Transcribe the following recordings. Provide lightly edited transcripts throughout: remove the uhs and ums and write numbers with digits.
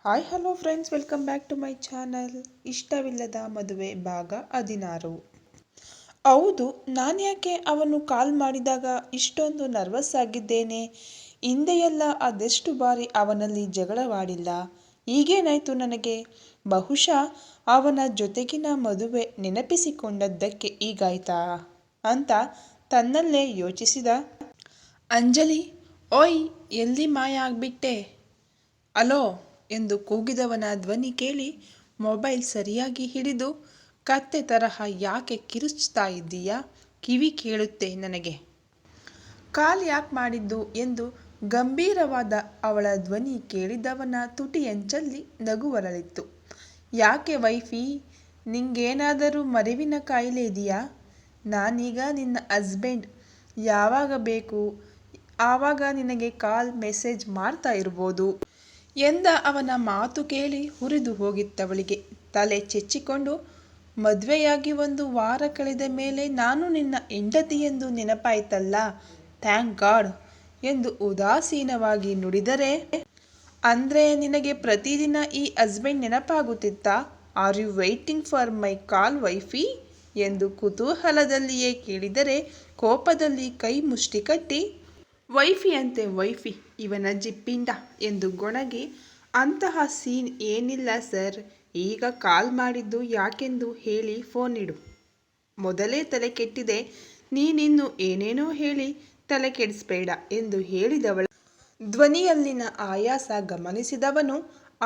Hi hello friends, welcome back to my channel. ಇಷ್ಟವಿಲ್ಲದ ಮದುವೆ ಭಾಗ 16. ಹೌದು, ನಾನ್ಯಾಕೆ ಅವನು ಕಾಲ್ ಮಾಡಿದಾಗ ಇಷ್ಟೊಂದು ನರ್ವಸ್ ಆಗಿದ್ದೇನೆ? ಹಿಂದೆಯೆಲ್ಲ ಅದೆಷ್ಟು ಬಾರಿ ಅವನಲ್ಲಿ ಜಗಳವಾಡಿಲ್ಲ. ಈಗೇನಾಯ್ತು ನನಗೆ? ಬಹುಶಃ ಅವನ ಜೊತೆಗಿನ ಮದುವೆ ನೆನಪಿಸಿಕೊಂಡದ್ದಕ್ಕೆ ಹೀಗಾಯ್ತಾ ಅಂತ ತನ್ನಲ್ಲೇ ಯೋಚಿಸಿದ. ಅಂಜಲಿ, ಓಯ್, ಎಲ್ಲಿ ಮಾಯ ಆಗ್ಬಿಟ್ಟೆ? ಅಲೋ ಎಂದು ಕೂಗಿದವನ ಧ್ವನಿ ಕೇಳಿ ಮೊಬೈಲ್ ಸರಿಯಾಗಿ ಹಿಡಿದು, ಕತ್ತೆ ತರಹ ಯಾಕೆ ಕಿರುಚ್ತಾ ಇದ್ದೀಯಾ? ಕಿವಿ ಕೇಳುತ್ತೆ ನನಗೆ. ಕಾಲ್ ಯಾಕೆ ಮಾಡಿದ್ದು ಎಂದು ಗಂಭೀರವಾದ ಅವಳ ಧ್ವನಿ ಕೇಳಿದವನ ತುಟಿಯಂಚಲ್ಲಿ ನಗು ಹೊರಳಿತ್ತು. ಯಾಕೆ ವೈಫಿ, ನಿಂಗೇನಾದರೂ ಮರೆವಿನ ಕಾಯಿಲೆ ಇದೆಯಾ? ನಾನೀಗ ನಿನ್ನ ಹಸ್ಬೆಂಡ್. ಯಾವಾಗ ಬೇಕು ಆವಾಗ ನಿನಗೆ ಕಾಲ್ ಮೆಸೇಜ್ ಮಾಡ್ತಾ ಇರ್ಬೋದು ಎಂದ ಅವನ ಮಾತು ಕೇಳಿ ಉರಿದು ಹೋಗಿತ್ತವಳಿಗೆ. ತಲೆ ಚೆಚ್ಚಿಕೊಂಡು, ಮದುವೆಯಾಗಿ 1 ವಾರ ಕಳೆದ ಮೇಲೆ ನಾನು ನಿನ್ನ ಹೆಂಡತಿ ಎಂದು ನೆನಪಾಯ್ತಲ್ಲ, ಥ್ಯಾಂಕ್ ಗಾಡ್ ಎಂದು ಉದಾಸೀನವಾಗಿ ನುಡಿದರೆ, ಅಂದ್ರೆ ನಿನಗೆ ಪ್ರತಿದಿನ ಈ ಹಸ್ಬೆಂಡ್ ನೆನಪಾಗುತ್ತಿತ್ತಾ? Are you waiting for my call wifey ಎಂದು ಕುತೂಹಲದಲ್ಲಿಯೇ ಕೇಳಿದರೆ, ಕೋಪದಲ್ಲಿ ಕೈ ಮುಷ್ಟಿ ಕಟ್ಟಿ, ವೈಫಿ ಅಂತೆ ವೈಫಿ, ಇವನಜ್ಜಿ ಪಿಂಡ ಎಂದು ಗೊಣಗಿ, ಅಂತಹ ಸೀನ್ ಏನಿಲ್ಲ ಸರ್, ಈಗ ಕಾಲ್ ಮಾಡಿದ್ದು ಯಾಕೆಂದು ಹೇಳಿ ಫೋನ್ ಇಡು. ಮೊದಲೇ ತಲೆ ಕೆಟ್ಟಿದೆ, ನೀನಿನ್ನು ಏನೇನೋ ಹೇಳಿ ತಲೆ ಕೆಡಿಸ್ಬೇಡ ಎಂದು ಹೇಳಿದವಳ ಧ್ವನಿಯಲ್ಲಿನ ಆಯಾಸ ಗಮನಿಸಿದವನು,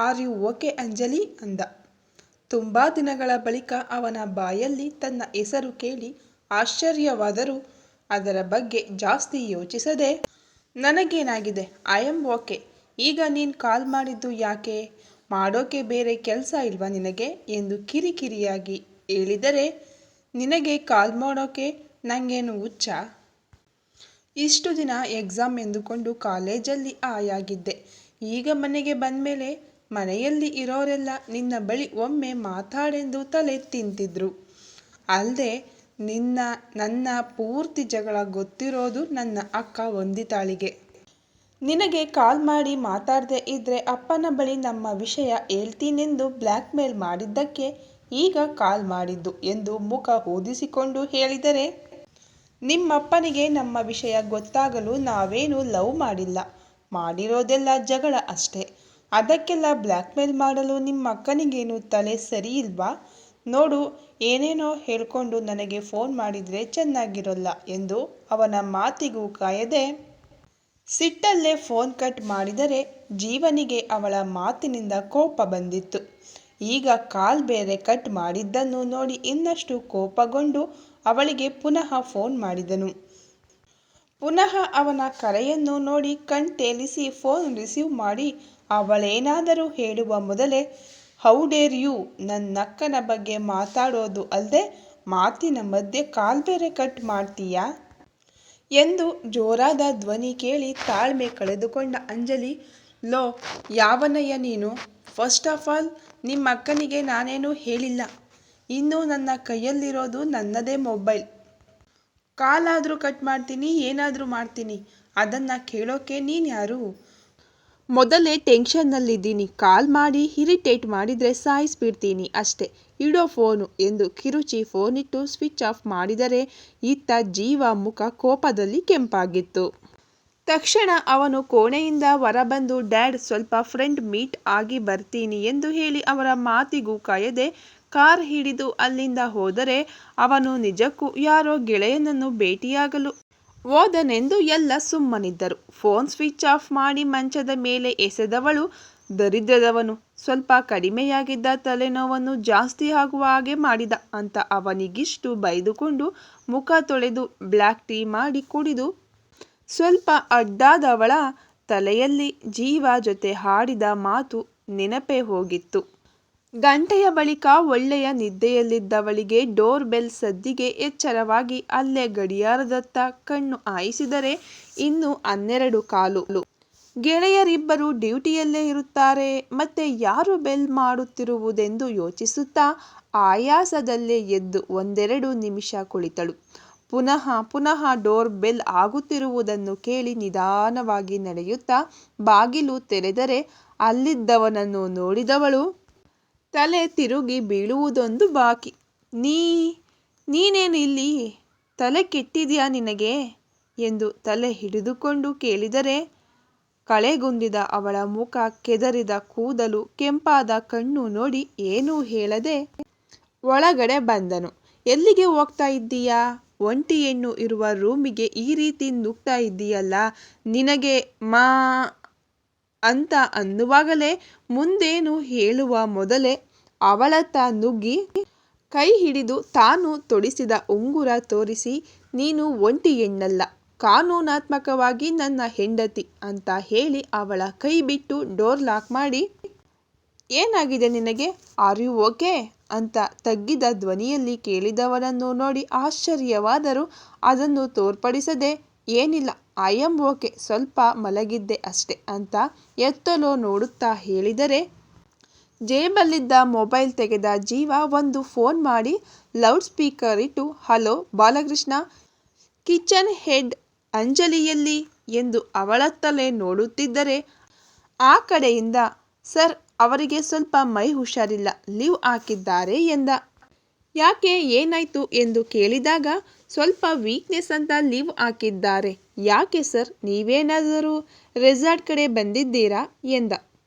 ಆರ್ ಯು ಓಕೆ ಅಂಜಲಿ ಅಂದ. ತುಂಬಾ ದಿನಗಳ ಬಳಿಕ ಅವನ ಬಾಯಲ್ಲಿ ತನ್ನ ಹೆಸರು ಕೇಳಿ ಆಶ್ಚರ್ಯವಾದರೂ ಅದರ ಬಗ್ಗೆ ಜಾಸ್ತಿ ಯೋಚಿಸದೆ, ನನಗೇನಾಗಿದೆ, ಐ ಆಮ್ ಓಕೆ. ಈಗ ನೀನು ಕಾಲ್ ಮಾಡಿದ್ದು ಯಾಕೆ? ಮಾಡೋಕೆ ಬೇರೆ ಕೆಲಸ ಇಲ್ವಾ ನಿನಗೆ ಎಂದು ಕಿರಿಕಿರಿಯಾಗಿ ಹೇಳಿದರೆ, ನಿನಗೆ ಕಾಲ್ ಮಾಡೋಕೆ ನಂಗೇನು ಹುಚ್ಚ? ಇಷ್ಟು ದಿನ ಎಕ್ಸಾಮ್ ಎಂದುಕೊಂಡು ಕಾಲೇಜಲ್ಲಿ ಹಾಯಾಗಿದ್ದೆ. ಈಗ ಮನೆಗೆ ಬಂದ್ಮೇಲೆ ಮನೆಯಲ್ಲಿ ಇರೋರೆಲ್ಲ ನಿನ್ನ ಬಳಿ ಒಮ್ಮೆ ಮಾತಾಡೆಂದು ತಲೆ ತಿಂತಿದ್ರು. ಅಲ್ದೆ ನನ್ನ ಪೂರ್ತಿ ಜಗಳ ಗೊತ್ತಿರೋದು ನನ್ನ ಅಕ್ಕ ವಂದಿತಾಳಿಗೆ. ನಿನಗೆ ಕಾಲ್ ಮಾಡಿ ಮಾತಾಡದೆ ಇದ್ರೆ ಅಪ್ಪನ ಬಳಿ ನಮ್ಮ ವಿಷಯ ಹೇಳ್ತೀನೆಂದು ಬ್ಲ್ಯಾಕ್ ಮೇಲ್ ಮಾಡಿದ್ದಕ್ಕೆ ಈಗ ಕಾಲ್ ಮಾಡಿದ್ದು ಎಂದು ಮುಖ ಊದಿಸಿಕೊಂಡು ಹೇಳಿದರೆ, ನಿಮ್ಮಪ್ಪನಿಗೆ ನಮ್ಮ ವಿಷಯ ಗೊತ್ತಾಗಲು ನಾವೇನು ಲವ್ ಮಾಡಿಲ್ಲ, ಮಾಡಿರೋದೆಲ್ಲ ಜಗಳ ಅಷ್ಟೇ. ಅದಕ್ಕೆಲ್ಲ ಬ್ಲ್ಯಾಕ್ ಮೇಲ್ ಮಾಡಲು ನಿಮ್ಮಕ್ಕನಿಗೇನು ತಲೆ ಸರಿ ಇಲ್ವಾ? ನೋಡು, ಏನೇನೋ ಹೇಳ್ಕೊಂಡು ನನಗೆ ಫೋನ್ ಮಾಡಿದ್ರೆ ಚೆನ್ನಾಗಿರೋಲ್ಲ ಎಂದು ಅವನ ಮಾತಿಗೂ ಕಾಯದೆ ಸಿಟ್ಟಲ್ಲೇ ಫೋನ್ ಕಟ್ ಮಾಡಿದರೆ, ಜೀವನಿಗೆ ಅವಳ ಮಾತಿನಿಂದ ಕೋಪ ಬಂದಿತ್ತು. ಈಗ ಕಾಲ್ ಬೇರೆ ಕಟ್ ಮಾಡಿದ್ದನ್ನು ನೋಡಿ ಇನ್ನಷ್ಟು ಕೋಪಗೊಂಡು ಅವಳಿಗೆ ಪುನಃ ಫೋನ್ ಮಾಡಿದನು. ಪುನಃ ಅವನ ಕರೆಯನ್ನು ನೋಡಿ ಕಣ್ತೇಲಿಸಿ ಫೋನ್ ರಿಸೀವ್ ಮಾಡಿ, ಅವಳೇನಾದರೂ ಹೇಳುವ ಮೊದಲೇ, ಹೌ ಡೇರ್ ಯು ನನ್ನಕ್ಕನ ಬಗ್ಗೆ ಮಾತಾಡೋದು ಅಲ್ದೆ ಮಾತಿನ ಮಧ್ಯೆ ಕಾಲ್ ಬೇರೆ ಕಟ್ ಮಾಡ್ತೀಯಾ ಎಂದು ಜೋರಾದ ಧ್ವನಿ ಕೇಳಿ ತಾಳ್ಮೆ ಕಳೆದುಕೊಂಡ ಅಂಜಲಿ, ಲೋ, ಯಾವನಯ್ಯ ನೀನು? ಫಸ್ಟ್ ಆಫ್ ಆಲ್ ನಿಮ್ಮಕ್ಕನಿಗೆ ನಾನೇನೂ ಹೇಳಿಲ್ಲ. ಇನ್ನು ನನ್ನ ಕೈಯಲ್ಲಿರೋದು ನನ್ನದೇ ಮೊಬೈಲ್. ಕಾಲಾದರೂ ಕಟ್ ಮಾಡ್ತೀನಿ, ಏನಾದರೂ ಮಾಡ್ತೀನಿ, ಅದನ್ನ ಕೇಳೋಕೆ ನೀನ್ಯಾರು? ಮೊದಲೇ ಟೆನ್ಷನ್ನಲ್ಲಿದ್ದೀನಿ, ಕಾಲ್ ಮಾಡಿ ಇರಿಟೇಟ್ ಮಾಡಿದ್ರೆ ಸಾಯಿಸ್ಬಿಡ್ತೀನಿ ಅಷ್ಟೇ, ಇಡೋ ಫೋನು ಎಂದು ಕಿರುಚಿ ಫೋನಿಟ್ಟು ಸ್ವಿಚ್ ಆಫ್ ಮಾಡಿದರೆ, ಇತ್ತ ಜೀವ ಮುಖ ಕೋಪದಲ್ಲಿ ಕೆಂಪಾಗಿತ್ತು. ತಕ್ಷಣ ಅವನು ಕೋಣೆಯಿಂದ ಹೊರಬಂದು, ಡ್ಯಾಡ್, ಸ್ವಲ್ಪ ಫ್ರೆಂಡ್ ಮೀಟ್ ಆಗಿ ಬರ್ತೀನಿ ಎಂದು ಹೇಳಿ ಅವರ ಮಾತಿಗೂ ಕಾಯದೆ ಕಾರ್ ಹಿಡಿದು ಅಲ್ಲಿಂದ ಹೋದರೆ, ಅವನು ನಿಜಕ್ಕೂ ಯಾರೋ ಗೆಳೆಯನನ್ನು ಭೇಟಿಯಾಗಲು ಹೋದನೆಂದು ಎಲ್ಲ ಸುಮ್ಮನಿದ್ದರು. ಫೋನ್ ಸ್ವಿಚ್ ಆಫ್ ಮಾಡಿ ಮಂಚದ ಮೇಲೆ ಎಸೆದವಳು, ದರಿದ್ರದವನು ಸ್ವಲ್ಪ ಕಡಿಮೆಯಾಗಿದ್ದ ತಲೆನೋವನ್ನು ಜಾಸ್ತಿ ಆಗುವ ಹಾಗೆ ಮಾಡಿದ ಅಂತ ಅವನಿಗಿಷ್ಟು ಬೈದುಕೊಂಡು ಮುಖ ತೊಳೆದು ಬ್ಲ್ಯಾಕ್ ಟೀ ಮಾಡಿ ಕುಡಿದು ಸ್ವಲ್ಪ ಅಡ್ಡಾದವಳ ತಲೆಯಲ್ಲಿ ಜೀವ ಜೊತೆ ಆಡಿದ ಮಾತು ನೆನಪೇ ಹೋಗಿತ್ತು. ಗಂಟೆಯ ಬಳಿಕ ಒಳ್ಳೆಯ ನಿದ್ದೆಯಲ್ಲಿದ್ದವಳಿಗೆ ಡೋರ್ ಬೆಲ್ ಸದ್ದಿಗೆ ಎಚ್ಚರವಾಗಿ ಅಲ್ಲೇ ಗಡಿಯಾರದತ್ತ ಕಣ್ಣು ಹಾಯಿಸಿದರೆ ಇನ್ನು 12:15. ಗೆಳೆಯರಿಬ್ಬರು ಡ್ಯೂಟಿಯಲ್ಲೇ ಇರುತ್ತಾರೆ, ಮತ್ತೆ ಯಾರು ಬೆಲ್ ಮಾಡುತ್ತಿರುವುದೆಂದು ಯೋಚಿಸುತ್ತಾ ಆಯಾಸದಲ್ಲೇ ಎದ್ದು 1-2 ನಿಮಿಷ ಕುಳಿತಳು. ಪುನಃ ಡೋರ್ ಬೆಲ್ ಆಗುತ್ತಿರುವುದನ್ನು ಕೇಳಿ ನಿಧಾನವಾಗಿ ನಡೆಯುತ್ತಾ ಬಾಗಿಲು ತೆರೆದರೆ ಅಲ್ಲಿದ್ದವನನ್ನು ನೋಡಿದವಳು ತಲೆ ತಿರುಗಿ ಬೀಳುವುದೊಂದು ಬಾಕಿ. ನೀನೇನು ಇಲ್ಲಿ? ತಲೆ ಕೆಟ್ಟಿದೆಯಾ ನಿನಗೆ ಎಂದು ತಲೆ ಹಿಡಿದುಕೊಂಡು ಕೇಳಿದರೆ ಕಳೆಗುಂದಿದ ಅವಳ ಮುಖ, ಕೆದರಿದ ಕೂದಲು, ಕೆಂಪಾದ ಕಣ್ಣು ನೋಡಿ ಏನೂ ಹೇಳದೆ ಒಳಗಡೆ ಬಂದನು. ಎಲ್ಲಿಗೆ ಹೋಗ್ತಾ ಇದ್ದೀಯಾ? ಒಂಟಿ ಹೆಣ್ಣು ಇರುವ ರೂಮಿಗೆ ಈ ರೀತಿ ನುಗ್ತಾ ಇದ್ದೀಯಲ್ಲ, ನಿನಗೆ ಮಾ ಅಂತ ಅನ್ನುವಾಗಲೇ ಮುಂದೇನು ಹೇಳುವ ಮೊದಲೇ ಅವಳತ್ತ ನುಗ್ಗಿ ಕೈ ಹಿಡಿದು ತಾನು ತೊಡಿಸಿದ ಉಂಗುರ ತೋರಿಸಿ, ನೀನು ಒಂಟಿ ಹೆಣ್ಣಲ್ಲ, ಕಾನೂನಾತ್ಮಕವಾಗಿ ನನ್ನ ಹೆಂಡತಿ ಅಂತ ಹೇಳಿ ಅವಳ ಕೈ ಬಿಟ್ಟು ಡೋರ್ ಲಾಕ್ ಮಾಡಿ, ಏನಾಗಿದೆ ನಿನಗೆ? ಆರ್ ಯು ಓಕೆ ಅಂತ ತಗ್ಗಿದ ಧ್ವನಿಯಲ್ಲಿ ಕೇಳಿದವನನ್ನು ನೋಡಿ ಆಶ್ಚರ್ಯವಾದರೂ ಅದನ್ನು ತೋರ್ಪಡಿಸದೆ, ಏನಿಲ್ಲ, ಐ ಆಮ್ ಓಕೆ, ಸ್ವಲ್ಪ ಮಲಗಿದ್ದೆ ಅಷ್ಟೆ ಅಂತ ಎತ್ತಲೋ ನೋಡುತ್ತಾ ಹೇಳಿದರೆ, ಜೇಬಲ್ಲಿದ್ದ ಮೊಬೈಲ್ ತೆಗೆದ ಜೀವ ಒಂದು ಫೋನ್ ಮಾಡಿ ಲೌಡ್ ಸ್ಪೀಕರ್ ಇಟ್ಟು, ಹಲೋ ಬಾಲಕೃಷ್ಣ, ಕಿಚನ್ ಹೆಡ್ ಅಂಜಲಿಯಲ್ಲಿ ಎಂದು ಅವಳತ್ತಲೇ ನೋಡುತ್ತಿದ್ದರೆ ಆ ಕಡೆಯಿಂದ, ಸರ್, ಅವರಿಗೆ ಸ್ವಲ್ಪ ಮೈ ಹುಷಾರಿಲ್ಲ, ಲೀವ್ ಹಾಕಿದ್ದಾರೆ ಎಂದ. ಯಾಕೆ, ಏನಾಯ್ತು ಎಂದು ಕೇಳಿದಾಗ, ಸ್ವಲ್ಪ ವೀಕ್ನೆಸ್ ಅಂತ ಲೀವ್ ಹಾಕಿದ್ದಾರೆ. ಯಾಕೆ ಸರ್, ನೀವೇನಾದರೂ ರೆಸಾರ್ಟ್ ಕಡೆ ಬಂದಿದ್ದೀರಾ ಎಂದ.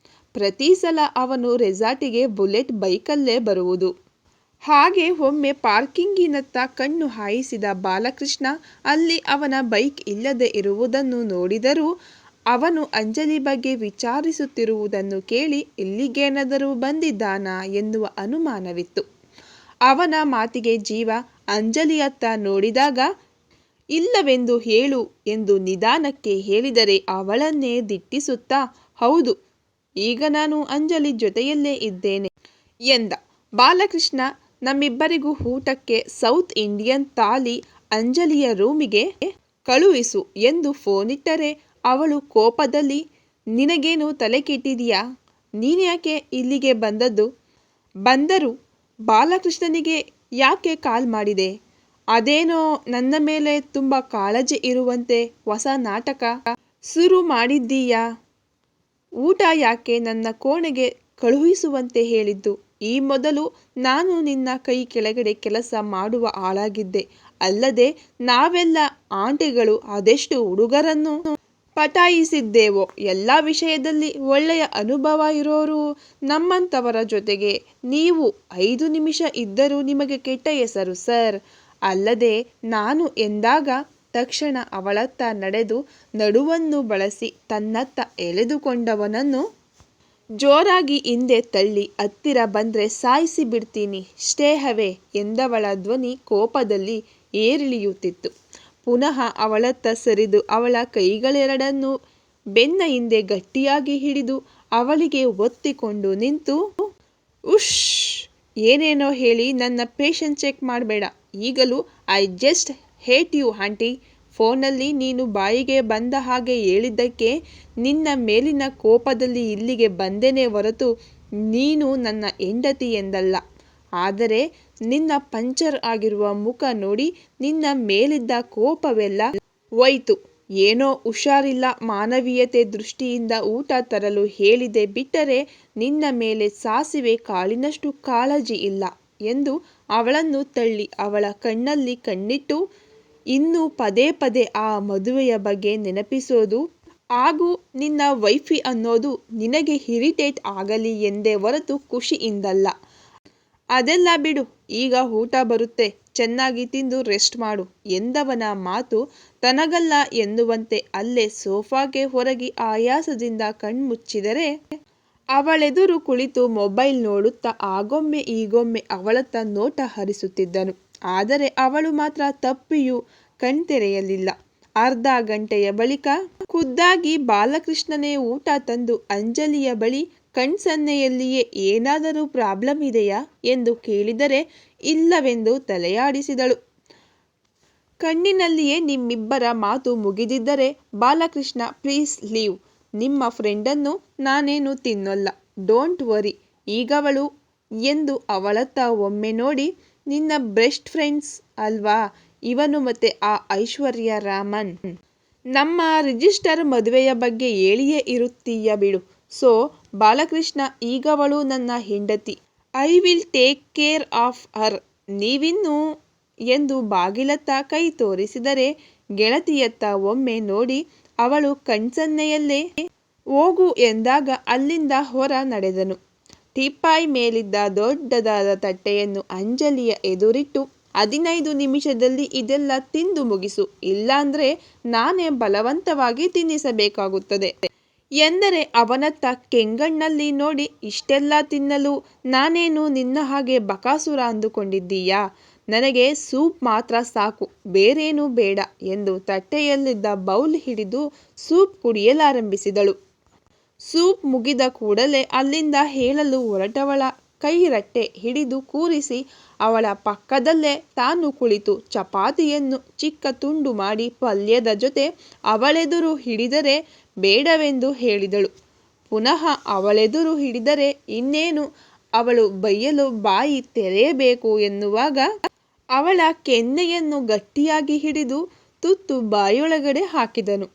ಪ್ರತಿ ಸಲ ಅವನು ರೆಸಾರ್ಟಿಗೆ ಬುಲೆಟ್ ಬೈಕಲ್ಲೇ ಬರುವುದು. ಹಾಗೆ ಒಮ್ಮೆ ಪಾರ್ಕಿಂಗಿನತ್ತ ಕಣ್ಣು ಹಾಯಿಸಿದ ಬಾಲಕೃಷ್ಣ ಅಲ್ಲಿ ಅವನ ಬೈಕ್ ಇಲ್ಲದೆ ಇರುವುದನ್ನು ನೋಡಿದರೂ ಅವನು ಅಂಜಲಿ ಬಗ್ಗೆ ವಿಚಾರಿಸುತ್ತಿರುವುದನ್ನು ಕೇಳಿ ಇಲ್ಲಿಗೇನಾದರೂ ಬಂದಿದ್ದಾನಾ ಎನ್ನುವ ಅನುಮಾನವಿತ್ತು. ಅವನ ಮಾತಿಗೆ ಜೀವ ಅಂಜಲಿಯತ್ತ ನೋಡಿದಾಗ, ಇಲ್ಲವೆಂದು ಹೇಳು ಎಂದು ನಿಧಾನಕ್ಕೆ ಹೇಳಿದರೆ ಅವಳನ್ನೇ ದಿಟ್ಟಿಸುತ್ತಾ, ಹೌದು, ಈಗ ನಾನು ಅಂಜಲಿ ಜೊತೆಯಲ್ಲೇ ಇದ್ದೇನೆ ಎಂದ. ಬಾಲಕೃಷ್ಣ, ನಮ್ಮಿಬ್ಬರಿಗೂ ಊಟಕ್ಕೆ ಸೌತ್ ಇಂಡಿಯನ್ ಥಾಲಿ ಅಂಜಲಿಯ ರೂಮಿಗೆ ಕಳುಹಿಸು ಎಂದು ಫೋನಿಟ್ಟರೆ ಅವಳು ಕೋಪದಲ್ಲಿ, ನಿನಗೇನು ತಲೆ ಕೆಟ್ಟಿದೆಯಾ? ನೀನ್ಯಾಕೆ ಇಲ್ಲಿಗೆ ಬಂದದ್ದು? ಬಂದರು ಬಾಲಕೃಷ್ಣನಿಗೆ ಯಾಕೆ ಕಾಲ್ ಮಾಡಿದೆ? ಅದೇನೋ ನನ್ನ ಮೇಲೆ ತುಂಬ ಕಾಳಜಿ ಇರುವಂತೆ ಹೊಸ ನಾಟಕ ಶುರು ಮಾಡಿದ್ದೀಯಾ? ಊಟ ಯಾಕೆ ನನ್ನ ಕೋಣೆಗೆ ಕಳುಹಿಸುವಂತೆ ಹೇಳಿದ್ದು? ಈ ಮೊದಲು ನಾನು ನಿನ್ನ ಕೈ ಕೆಳಗಡೆ ಕೆಲಸ ಮಾಡುವ ಆಳಾಗಿದ್ದೆ, ಅಲ್ಲದೆ ನಾವೆಲ್ಲ ಆಂಟಿಗಳು ಅದೆಷ್ಟು ಹುಡುಗರನ್ನು ಪಟಾಯಿಸಿದ್ದೇವೋ. ಎಲ್ಲ ವಿಷಯದಲ್ಲಿ ಒಳ್ಳೆಯ ಅನುಭವ ಇರೋರು ನಮ್ಮಂಥವರ ಜೊತೆಗೆ ನೀವು 5 ನಿಮಿಷ ಇದ್ದರೂ ನಿಮಗೆ ಕೆಟ್ಟ ಹೆಸರು ಸರ್. ಅಲ್ಲದೆ ನಾನು ಎಂದಾಗ ತಕ್ಷಣ ಅವಳತ್ತ ನಡೆದು ನಡುವನ್ನು ಬಳಸಿ ತನ್ನತ್ತ ಎಳೆದುಕೊಂಡವನನ್ನು ಜೋರಾಗಿ ಹಿಂದೆ ತಳ್ಳಿ, ಹತ್ತಿರ ಬಂದ್ರೆ ಸಾಯಿಸಿ ಬಿಡ್ತೀನಿ, ಸ್ಟೇ ಅವೇ ಎಂದವಳ ಧ್ವನಿ ಕೋಪದಲ್ಲಿ ಏರಿಳಿಯುತ್ತಿತ್ತು. ಪುನಃ ಅವಳತ್ತ ಸರಿದು ಅವಳ ಕೈಗಳೆರಡನ್ನೂ ಬೆನ್ನ ಹಿಂದೆ ಗಟ್ಟಿಯಾಗಿ ಹಿಡಿದು ಅವಳಿಗೆ ಒತ್ತಿಕೊಂಡು ನಿಂತು, ಉಶ್, ಏನೇನೋ ಹೇಳಿ ನನ್ನ ಪೇಷನ್ಸ್ ಚೆಕ್ ಮಾಡಬೇಡ. ಈಗಲೂ I just hate you aunty. ಫೋನಲ್ಲಿ ನೀನು ಬಾಯಿಗೆ ಬಂದ ಹಾಗೆ ಹೇಳಿದ್ದಕ್ಕೆ ನಿನ್ನ ಮೇಲಿನ ಕೋಪದಲ್ಲಿ ಇಲ್ಲಿಗೆ ಬಂದೇನೇ ಹೊರತು ನೀನು ನನ್ನ ಹೆಂಡತಿ ಎಂದಲ್ಲ. ಆದರೆ ನಿನ್ನ ಪಂಚರ್ ಆಗಿರುವ ಮುಖ ನೋಡಿ ನಿನ್ನ ಮೇಲಿದ್ದ ಕೋಪವೆಲ್ಲ ಹೋಯ್ತು. ಏನೋ ಹುಷಾರಿಲ್ಲ, ಮಾನವೀಯತೆ ದೃಷ್ಟಿಯಿಂದ ಊಟ ತರಲು ಹೇಳಿದೆ ಬಿಟ್ಟರೆ ನಿನ್ನ ಮೇಲೆ ಸಾಸಿವೆ ಕಾಳಿನಷ್ಟು ಕಾಳಜಿ ಇಲ್ಲ ಎಂದು ಅವಳನ್ನು ತಳ್ಳಿ ಅವಳ ಕಣ್ಣಲ್ಲಿ ಕಣ್ಣಿಟ್ಟು, ಇನ್ನು ಪದೇ ಪದೇ ಆ ಮದುವೆಯ ಬಗ್ಗೆ ನೆನಪಿಸೋದು ಹಾಗೂ ನಿನ್ನ ವೈಫಿ ಅನ್ನೋದು ನಿನಗೆ ಇರಿಟೇಟ್ ಆಗಲಿ ಎಂದೇ ಹೊರತು ಖುಷಿಯಿಂದಲ್ಲ. ಅದೆಲ್ಲ ಬಿಡು, ಈಗ ಊಟ ಬರುತ್ತೆ, ಚೆನ್ನಾಗಿ ತಿಂದು ರೆಸ್ಟ್ ಮಾಡು ಎಂದವನ ಮಾತು ತನಗಲ್ಲ ಎನ್ನುವಂತೆ ಅಲ್ಲೇ ಸೋಫಾಗೆ ಹೊರಗಿ ಆಯಾಸದಿಂದ ಕಣ್ಮುಚ್ಚಿದರೆ ಅವಳೆದುರು ಕುಳಿತು ಮೊಬೈಲ್ ನೋಡುತ್ತಾ ಆಗೊಮ್ಮೆ ಈಗೊಮ್ಮೆ ಅವಳತ್ತ ನೋಟ ಹರಿಸುತ್ತಿದ್ದನು. ಆದರೆ ಅವಳು ಮಾತ್ರ ತಪ್ಪಿಯೂ ಕಣ್ತೆರೆಯಲಿಲ್ಲ. ಅರ್ಧ ಗಂಟೆಯ ಬಳಿಕ ಖುದ್ದಾಗಿ ಬಾಲಕೃಷ್ಣನೇ ಊಟ ತಂದು ಅಂಜಲಿಯ ಬಳಿ ಕಣ್ಸನ್ನೆಯಲ್ಲಿಯೇ ಏನಾದರೂ ಪ್ರಾಬ್ಲಮ್ ಇದೆಯಾ ಎಂದು ಕೇಳಿದರೆ ಇಲ್ಲವೆಂದು ತಲೆಯಾಡಿಸಿದಳು. ಕಣ್ಣಿನಲ್ಲಿಯೇ ನಿಮ್ಮಿಬ್ಬರ ಮಾತು ಮುಗಿದಿದ್ದರೆ, ಬಾಲಕೃಷ್ಣ ಪ್ಲೀಸ್ ಲೀವ್, ನಿಮ್ಮ ಫ್ರೆಂಡನ್ನು ನಾನೇನು ತಿನ್ನೋಲ್ಲ, ಡೋಂಟ್ ವರಿ ಈಗವಳು ಎಂದು ಅವಳತ್ತ ಒಮ್ಮೆ ನೋಡಿ, ನಿನ್ನ ಬೆಸ್ಟ್ ಫ್ರೆಂಡ್ಸ್ ಅಲ್ವಾ ಇವನು ಮತ್ತೆ ಆ ಐಶ್ವರ್ಯ ರಾಮನ್. ನಮ್ಮ ರಿಜಿಸ್ಟರ್ ಮದುವೆಯ ಬಗ್ಗೆ ಹೇಳಿಯೇ ಇರುತ್ತೀಯ ಬಿಡು. ಸೊ ಬಾಲಕೃಷ್ಣ, ಈಗವಳು ನನ್ನ ಹೆಂಡತಿ. I will take care of her. ನೀವಿನ್ನು ಎಂದು ಬಾಗಿಲತ್ತ ಕೈ ತೋರಿಸಿದರೆ ಗೆಳತಿಯತ್ತ ಒಮ್ಮೆ ನೋಡಿ ಅವಳು ಕಣ್ಸನ್ನೆಯಲ್ಲೇ ಹೋಗು ಎಂದಾಗ ಅಲ್ಲಿಂದ ಹೊರ ನಡೆದನು. ಟೀಪಾಯ್ ಮೇಲಿದ್ದ ದೊಡ್ಡದಾದ ತಟ್ಟೆಯನ್ನು ಅಂಜಲಿಯ ಎದುರಿಟ್ಟು, 15 ನಿಮಿಷದಲ್ಲಿ ಇದೆಲ್ಲ ತಿಂದು ಮುಗಿಸು, ಇಲ್ಲಾಂದ್ರೆ ನಾನೇ ಬಲವಂತವಾಗಿ ತಿನ್ನಿಸಬೇಕಾಗುತ್ತದೆ ಎಂದರೆ ಅವನತ್ತ ಕೆಂಗಣ್ಣಲ್ಲಿ ನೋಡಿ, ಇಷ್ಟೆಲ್ಲ ತಿನ್ನಲು ನಾನೇನು ನಿನ್ನ ಹಾಗೆ ಬಕಾಸುರ ಅಂದುಕೊಂಡಿದ್ದೀಯಾ? ನನಗೆ ಸೂಪ್ ಮಾತ್ರ ಸಾಕು, ಬೇರೇನೂ ಬೇಡ ಎಂದು ತಟ್ಟೆಯಲ್ಲಿದ್ದ ಬೌಲ್ ಹಿಡಿದು ಸೂಪ್ ಕುಡಿಯಲಾರಂಭಿಸಿದಳು. ಸೂಪ್ ಮುಗಿದ ಕೂಡಲೇ ಅಲ್ಲಿಂದ ಹೇಳಲು ಹೊರಟವಳ ಕೈ ರಟ್ಟೆ ಹಿಡಿದು ಕೂರಿಸಿ ಅವಳ ಪಕ್ಕದಲ್ಲೇ ತಾನು ಕುಳಿತು ಚಪಾತಿಯನ್ನು ಚಿಕ್ಕ ತುಂಡು ಮಾಡಿ ಪಲ್ಯದ ಜೊತೆ ಅವಳೆದುರು ಹಿಡಿದರೆ ಬೇಡವೆಂದು ಹೇಳಿದಳು. ಪುನಃ ಅವಳೆದುರು ಹಿಡಿದರೆ ಇನ್ನೇನು ಅವಳು ಬೈಯಲು ಬಾಯಿ ತೆರೆಯಬೇಕು ಎನ್ನುವಾಗ ಅವಳ ಕೆನ್ನೆಯನ್ನು ಗಟ್ಟಿಯಾಗಿ ಹಿಡಿದು ತುತ್ತು ಬಾಯೊಳಗಡೆ ಹಾಕಿದನು.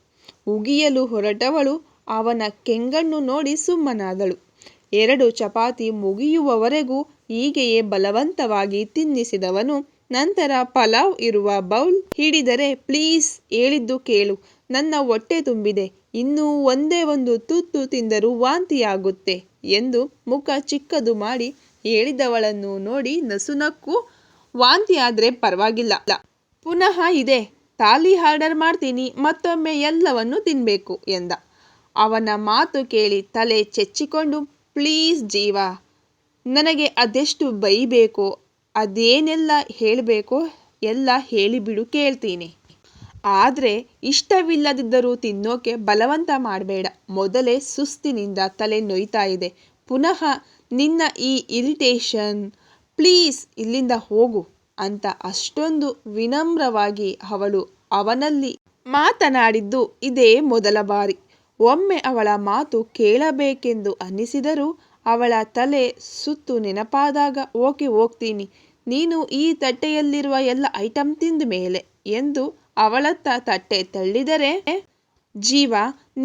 ಉಗಿಯಲು ಹೊರಟವಳು ಅವನ ಕೆಂಗಣ್ಣು ನೋಡಿ ಸುಮ್ಮನಾದಳು. 2 ಚಪಾತಿ ಮುಗಿಯುವವರೆಗೂ ಹೀಗೆಯೇ ಬಲವಂತವಾಗಿ ತಿನ್ನಿಸಿದವನು ನಂತರ ಪಲಾವ್ ಇರುವ ಬೌಲ್ ಹಿಡಿದರೆ, ಪ್ಲೀಸ್ ಹೇಳಿದ್ದು ಕೇಳು, ನನ್ನ ಹೊಟ್ಟೆ ತುಂಬಿದೆ, ಇನ್ನೂ ಒಂದೇ ಒಂದು ತುತ್ತು ತಿಂದರೂ ವಾಂತಿಯಾಗುತ್ತೆ ಎಂದು ಮುಖ ಚಿಕ್ಕದು ಮಾಡಿ ಹೇಳಿದವಳನ್ನು ನೋಡಿ ನಸುನಕ್ಕು, ವಾಂತಿ ಆದ್ರೆ ಪರವಾಗಿಲ್ಲ, ಪುನಃ ಇದೆ, ಥಾಲಿ ಆರ್ಡರ್ ಮಾಡ್ತೀನಿ, ಮತ್ತೊಮ್ಮೆ ಎಲ್ಲವನ್ನು ತಿನ್ಬೇಕು ಎಂದ. ಅವನ ಮಾತು ಕೇಳಿ ತಲೆ ಚೆಚ್ಚಿಕೊಂಡು, ಪ್ಲೀಸ್ ಜೀವ, ನನಗೆ ಅದೆಷ್ಟು ಬೈಬೇಕೋ, ಅದೇನೆಲ್ಲ ಹೇಳಬೇಕೋ ಎಲ್ಲ ಹೇಳಿಬಿಡು, ಕೇಳ್ತೀನಿ. ಆದರೆ ಇಷ್ಟವಿಲ್ಲದಿದ್ದರೂ ತಿನ್ನೋಕೆ ಬಲವಂತ ಮಾಡಬೇಡ. ಮೊದಲೇ ಸುಸ್ತಿನಿಂದ ತಲೆ ನೋಯ್ತಾ ಇದೆ, ಪುನಃ ನಿನ್ನ ಈ ಇರಿಟೇಷನ್, ಪ್ಲೀಸ್ ಇಲ್ಲಿಂದ ಹೋಗು ಅಂತ ಅಷ್ಟೊಂದು ವಿನಮ್ರವಾಗಿ ಅವಳು ಅವನಲ್ಲಿ ಮಾತನಾಡಿದ್ದು ಇದೇ ಮೊದಲ ಬಾರಿ. ಒಮ್ಮೆ ಅವಳ ಮಾತು ಕೇಳಬೇಕೆಂದು ಅನ್ನಿಸಿದರೂ ಅವಳ ತಲೆ ಸುತ್ತು ನೆನಪಾದಾಗ, ಓಕೆ ಹೋಗ್ತೀನಿ, ನೀನು ಈ ತಟ್ಟೆಯಲ್ಲಿರುವ ಎಲ್ಲ ಐಟಮ್ ತಿಂದ ಮೇಲೆ ಎಂದು ಅವಳತ್ತ ತಟ್ಟೆ ತಳ್ಳಿದರೆ, ಜೀವ,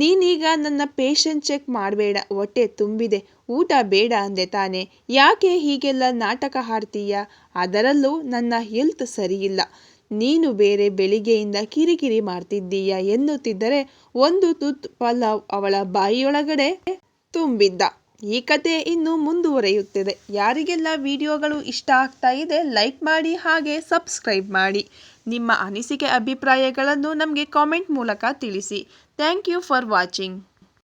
ನೀನೀಗ ನನ್ನ ಪೇಷಂಟ್ ಚೆಕ್ ಮಾಡಬೇಡ, ಹೊಟ್ಟೆ ತುಂಬಿದೆ, ಊಟ ಬೇಡ ಅಂದೆ ತಾನೆ, ಯಾಕೆ ಹೀಗೆಲ್ಲ ನಾಟಕ ಆಡ್ತೀಯ? ಅದರಲ್ಲೂ ನನ್ನ ಹೆಲ್ತ್ ಸರಿಯಿಲ್ಲ, ನೀನು ಬೇರೆ ಬೆಳಿಗ್ಗೆಯಿಂದ ಕಿರಿಕಿರಿ ಮಾಡ್ತಿದ್ದೀಯ ಎನ್ನುತ್ತಿದ್ದರೆ ಒಂದು ತುತ್ತು ಪಲಾವ್ ಅವಳ ಬಾಯಿಯೊಳಗಡೆ ತುಂಬಿದ್ದ. ಈ ಕತೆ ಇನ್ನು ಮುಂದುವರಿಯುತ್ತದೆ. ಯಾರಿಗೆಲ್ಲ ವಿಡಿಯೋಗಳು ಇಷ್ಟ ಆಗ್ತಾ ಇದೆ ಲೈಕ್ ಮಾಡಿ, ಹಾಗೆ ಸಬ್ಸ್ಕ್ರೈಬ್ ಮಾಡಿ. ನಿಮ್ಮ ಅನಿಸಿಕೆ ಅಭಿಪ್ರಾಯಗಳನ್ನು ನಮಗೆ ಕಾಮೆಂಟ್ ಮೂಲಕ ತಿಳಿಸಿ. Thank you for watching.